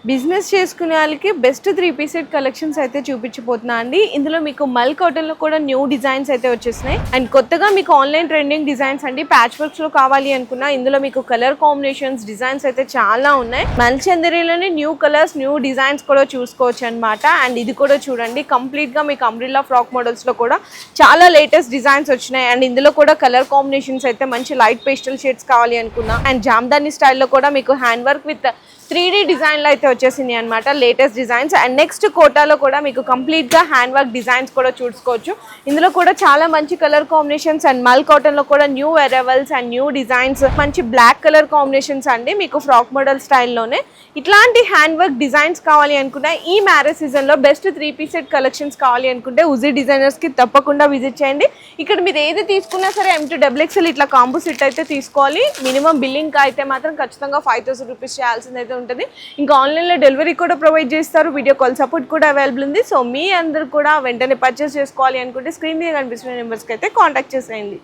Business చేసుకునే వాళ్ళకి best 3 piece set collections అయితే చూపించబోతున్నా అండి. ఇందులో మీకు మల్ కాటన్ లో కూడా న్యూ డిజైన్స్ అయితే వచ్చేసినాయి. అండ్ కొత్తగా మీకు ఆన్లైన్ ట్రెండింగ్ డిజైన్స్ అండి. ప్యాచ్ వర్క్స్ లో కావాలి అనుకున్నా ఇందులో మీకు కలర్ కాంబినేషన్స్ డిజైన్స్ అయితే చాలా ఉన్నాయి. మల్ చందరిలోనే న్యూ కలర్స్ న్యూ డిజైన్స్ కూడా చూసుకోవచ్చు అనమాట. అండ్ ఇది కూడా చూడండి, కంప్లీట్ గా మీకు అంబ్రిల్లా ఫ్రాక్ మోడల్స్ లో కూడా చాలా లేటెస్ట్ డిజైన్స్ వచ్చినాయి. అండ్ ఇందులో కూడా కలర్ కాంబినేషన్స్ అయితే మంచి లైట్ పేస్టల్ షేడ్స్ కావాలి అనుకున్నా. అండ్ జామ్దాని స్టైల్లో కూడా మీకు హ్యాండ్ వర్క్ విత్ 3D డిజైన్లో అయితే వచ్చేసింది అనమాట, లేటెస్ట్ డిజైన్స్. అండ్ నెక్స్ట్ కోటాలో కూడా మీకు కంప్లీట్గా హ్యాండ్ వర్క్ డిజైన్స్ కూడా చూసుకోవచ్చు. ఇందులో కూడా చాలా మంచి కలర్ కాంబినేషన్స్ అండ్ మల్ కాటన్లో కూడా new arrivals and new designs, మంచి బ్లాక్ కలర్ కాంబినేషన్స్ అండి. మీకు ఫ్రాక్ మోడల్ స్టైల్లోనే ఇట్లాంటి హ్యాండ్ వర్క్ డిజైన్స్ కావాలి అనుకుంటే ఈ మ్యారేజ్ సీజన్లో బెస్ట్ 3 పీస్ సెట్ కలెక్షన్స్ కావాలి అనుకుంటే ఉజీ డిజైనర్స్కి తప్పకుండా విజిట్ చేయండి. ఇక్కడ మీరు ఏది తీసుకున్నా సరే M2XXL ఇట్లా కాంబో సెట్ అయితే తీసుకోవాలి. మినిమం బిల్లింగ్ అయితే మాత్రం ఖచ్చితంగా 5000 రూపీస్ చేయాల్సింది అయితే ఉంటుంది. ఇంకా ఆన్లైన్లో డెలివరీ కూడా ప్రొవైడ్ చేస్తారు. వీడియో కాల్ సపోర్ట్ కూడా అవైలబుల్ ఉంది. సో మీ అందరూ కూడా వెంటనే పర్చేస్ చేసుకోవాలి అనుకుంటే స్క్రీన్ మీద కనిపిస్తున్న నెంబర్స్కి అయితే కాంటాక్ట్ చేసేయండి.